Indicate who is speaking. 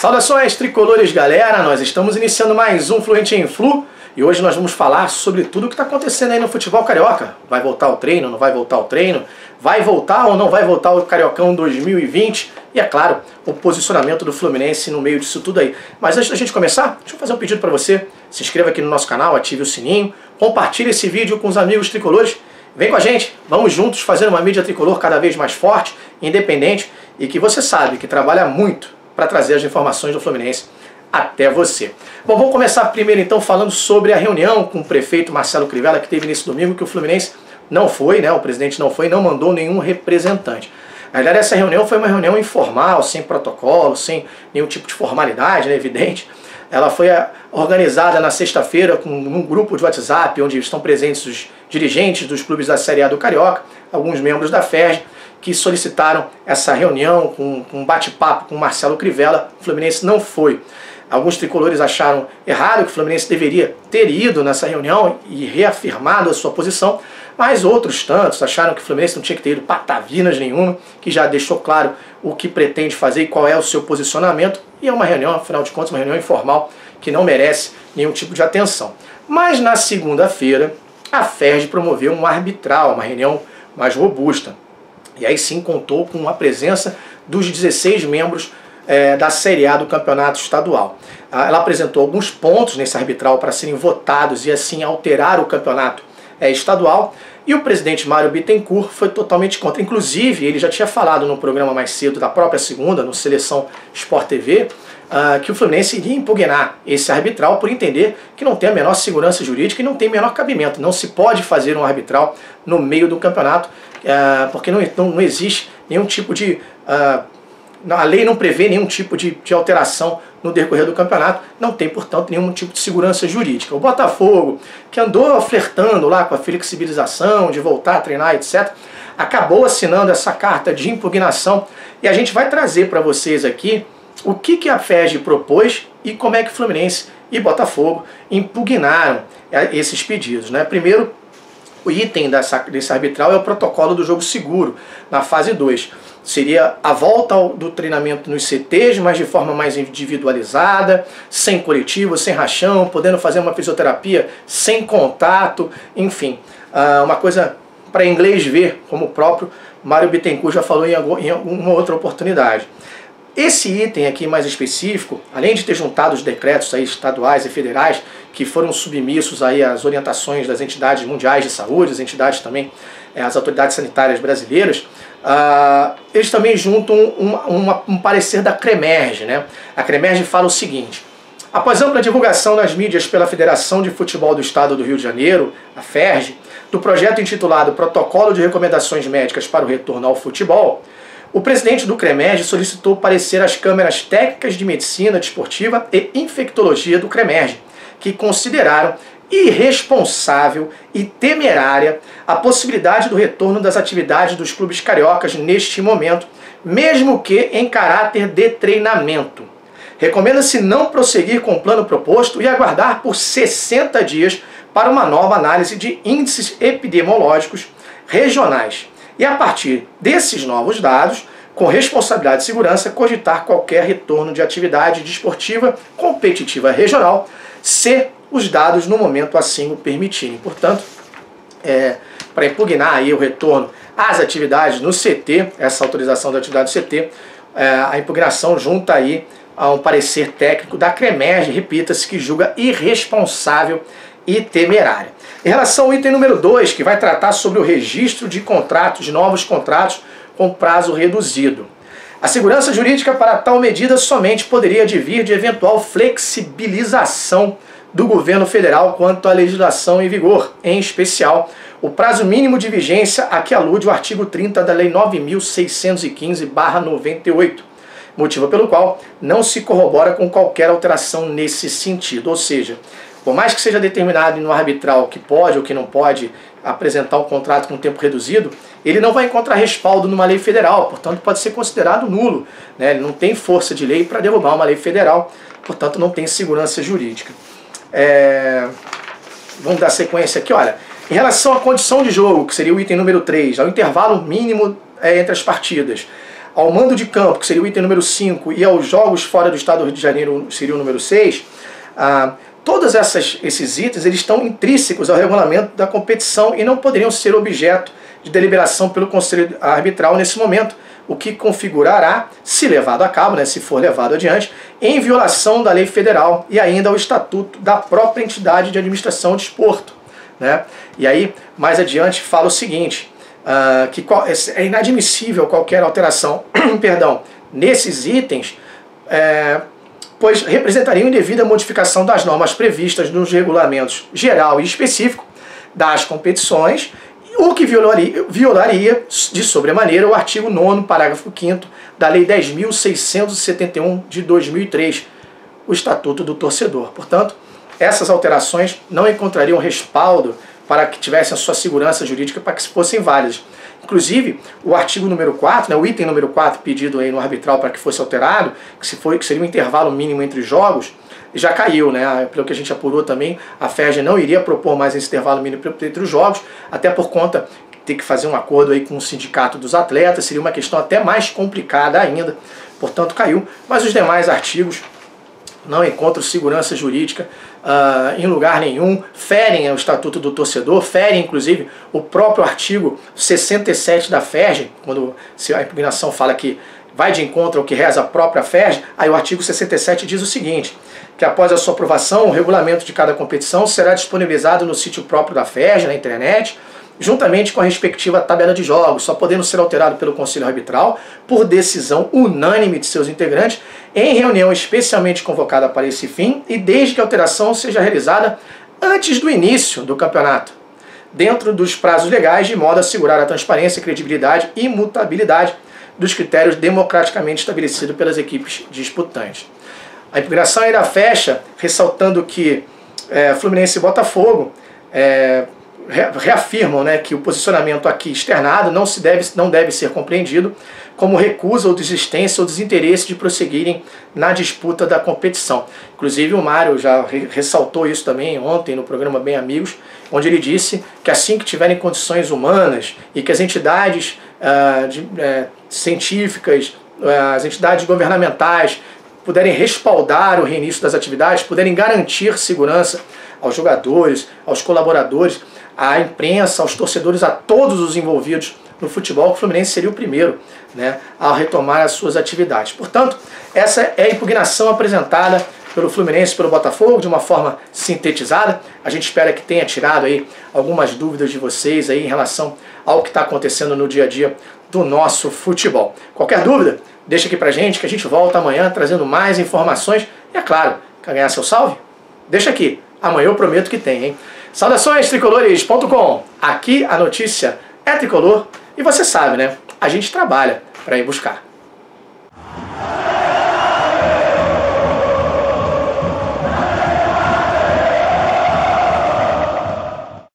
Speaker 1: Saudações tricolores, galera! Nós estamos iniciando mais um Fluente em Flu e hoje nós vamos falar sobre tudo o que está acontecendo aí no futebol carioca. Vai voltar o treino, não vai voltar o treino? Vai voltar ou não vai voltar o Cariocão 2020? E é claro, o posicionamento do Fluminense no meio disso tudo aí. Mas antes da gente começar, deixa eu fazer um pedido para você. Se inscreva aqui no nosso canal, ative o sininho, compartilhe esse vídeo com os amigos tricolores. Vem com a gente, vamos juntos fazer uma mídia tricolor cada vez mais forte, independente e que você sabe que trabalha muito para trazer as informações do Fluminense até você. Bom, vamos começar primeiro então falando sobre a reunião com o prefeito Marcelo Crivella que teve nesse domingo, que o Fluminense não foi, né? O presidente não foi, não mandou nenhum representante. Na verdade, essa reunião foi uma reunião informal, sem protocolo, sem nenhum tipo de formalidade, né? Evidente. Ela foi organizada na sexta-feira com um grupo de WhatsApp, onde estão presentes os dirigentes dos clubes da Série A do Carioca, alguns membros da FERJ, que solicitaram essa reunião com um bate-papo com o Marcelo Crivella. O Fluminense não foi. Alguns tricolores acharam errado que o Fluminense deveria ter ido nessa reunião e reafirmado a sua posição, mas outros tantos acharam que o Fluminense não tinha que ter ido patavinas nenhuma, que já deixou claro o que pretende fazer e qual é o seu posicionamento, e é uma reunião, afinal de contas, uma reunião informal que não merece nenhum tipo de atenção. Mas na segunda-feira, a FERJ promoveu um arbitral, uma reunião mais robusta. E aí sim contou com a presença dos 16 membros da Série A do Campeonato Estadual. Ela apresentou alguns pontos nesse arbitral para serem votados e assim alterar o campeonato estadual. E o presidente Mário Bittencourt foi totalmente contra. Inclusive, ele já tinha falado no programa mais cedo da própria segunda, no Seleção Sport TV, que o Fluminense iria impugnar esse arbitral por entender que não tem a menor segurança jurídica e não tem menor cabimento. Não se pode fazer um arbitral no meio do campeonato, porque não existe nenhum tipo de... a lei não prevê nenhum tipo de alteração no decorrer do campeonato, não tem, portanto, nenhum tipo de segurança jurídica. O Botafogo, que andou flertando lá com a flexibilização, de voltar a treinar, etc., acabou assinando essa carta de impugnação e a gente vai trazer para vocês aqui o que a FERJ propôs e como é que Fluminense e Botafogo impugnaram esses pedidos, né? Primeiro, o item desse arbitral é o protocolo do jogo seguro, na fase 2. Seria a volta do treinamento nos CTs, mas de forma mais individualizada, sem coletivo, sem rachão, podendo fazer uma fisioterapia sem contato, enfim. Uma coisa para inglês ver, como o próprio Mário Bittencourt já falou em alguma outra oportunidade. Esse item aqui mais específico, além de ter juntado os decretos aí estaduais e federais que foram submissos aí às orientações das entidades mundiais de saúde, as entidades também, as autoridades sanitárias brasileiras, eles também juntam um parecer da CREMERJ, né? A CREMERJ fala o seguinte: após ampla divulgação nas mídias pela Federação de Futebol do Estado do Rio de Janeiro, a FERJ, do projeto intitulado Protocolo de Recomendações Médicas para o Retorno ao Futebol, o presidente do CREMERJ solicitou parecer às câmeras técnicas de medicina desportiva e infectologia do CREMERJ, que consideraram irresponsável e temerária a possibilidade do retorno das atividades dos clubes cariocas neste momento, mesmo que em caráter de treinamento. Recomenda-se não prosseguir com o plano proposto e aguardar por 60 dias para uma nova análise de índices epidemiológicos regionais. E a partir desses novos dados, com responsabilidade de segurança, cogitar qualquer retorno de atividade desportiva competitiva regional, se os dados no momento assim o permitirem. Portanto, para impugnar aí o retorno às atividades no CT, essa autorização da atividade do CT, a impugnação junta aí a um parecer técnico da CREMERJ, repita-se, que julga irresponsável e temerária. Em relação ao item número 2, que vai tratar sobre o registro de contratos, de novos contratos com prazo reduzido. A segurança jurídica para tal medida somente poderia advir de eventual flexibilização do governo federal quanto à legislação em vigor, em especial o prazo mínimo de vigência a que alude o artigo 30 da Lei 9.615/98, motivo pelo qual não se corrobora com qualquer alteração nesse sentido. Ou seja, por mais que seja determinado no arbitral que pode ou que não pode apresentar um contrato com tempo reduzido, ele não vai encontrar respaldo numa lei federal, portanto pode ser considerado nulo, né? Ele não tem força de lei para derrubar uma lei federal, portanto não tem segurança jurídica. Vamos dar sequência aqui, olha. Em relação à condição de jogo, que seria o item número 3, ao intervalo mínimo entre as partidas, ao mando de campo, que seria o item número 5, e aos jogos fora do estado do Rio de Janeiro, seria o número 6, todos esses itens eles estão intrínsecos ao regulamento da competição e não poderiam ser objeto de deliberação pelo Conselho Arbitral nesse momento, o que configurará, se levado a cabo, né, se for levado adiante, em violação da lei federal e ainda ao estatuto da própria entidade de administração de esporto. Né? E aí, mais adiante, fala o seguinte, que é inadmissível qualquer alteração perdão, nesses itens, pois representariam indevida modificação das normas previstas nos regulamentos geral e específico das competições, o que violaria de sobremaneira o artigo 9º, parágrafo 5º da Lei 10.671 de 2003, o Estatuto do Torcedor. Portanto, essas alterações não encontrariam respaldo para que tivessem a sua segurança jurídica para que fossem válidas. Inclusive, o artigo número 4, né, o item número 4 pedido aí no arbitral para que fosse alterado, que seria um intervalo mínimo entre jogos, já caiu, né? Pelo que a gente apurou também, a FERJ não iria propor mais esse intervalo mínimo entre os jogos, até por conta de ter que fazer um acordo aí com o sindicato dos atletas, seria uma questão até mais complicada ainda, portanto caiu. Mas os demais artigos não encontram segurança jurídica em lugar nenhum, ferem o Estatuto do Torcedor, ferem inclusive o próprio artigo 67 da FERJ, quando a impugnação fala que vai de encontro ao que reza a própria FERJ, aí o artigo 67 diz o seguinte, que após a sua aprovação, o regulamento de cada competição será disponibilizado no sítio próprio da FERJ, na internet, juntamente com a respectiva tabela de jogos, só podendo ser alterado pelo Conselho Arbitral, por decisão unânime de seus integrantes, em reunião especialmente convocada para esse fim, e desde que a alteração seja realizada antes do início do campeonato, dentro dos prazos legais, de modo a assegurar a transparência, credibilidade e imutabilidade dos critérios democraticamente estabelecidos pelas equipes disputantes. A impugnação ainda fecha ressaltando que Fluminense e Botafogo reafirmam, né, que o posicionamento aqui externado não deve ser compreendido como recusa ou desistência ou desinteresse de prosseguirem na disputa da competição. Inclusive o Mário já ressaltou isso também ontem no programa Bem Amigos, onde ele disse que assim que tiverem condições humanas e que as entidades científicas, as entidades governamentais puderem respaldar o reinício das atividades, puderem garantir segurança aos jogadores, aos colaboradores, à imprensa, aos torcedores, a todos os envolvidos no futebol, o Fluminense seria o primeiro, né, a retomar as suas atividades. Portanto, essa é a impugnação apresentada pelo Fluminense e pelo Botafogo de uma forma sintetizada. A gente espera que tenha tirado aí algumas dúvidas de vocês aí em relação ao que está acontecendo no dia a dia do nosso futebol. Qualquer dúvida, deixa aqui pra gente que a gente volta amanhã trazendo mais informações. E é claro, quer ganhar seu salve? Deixa aqui, amanhã eu prometo que tem, hein? Saudações tricolores.com. Aqui a notícia é tricolor e você sabe, né? A gente trabalha para ir buscar.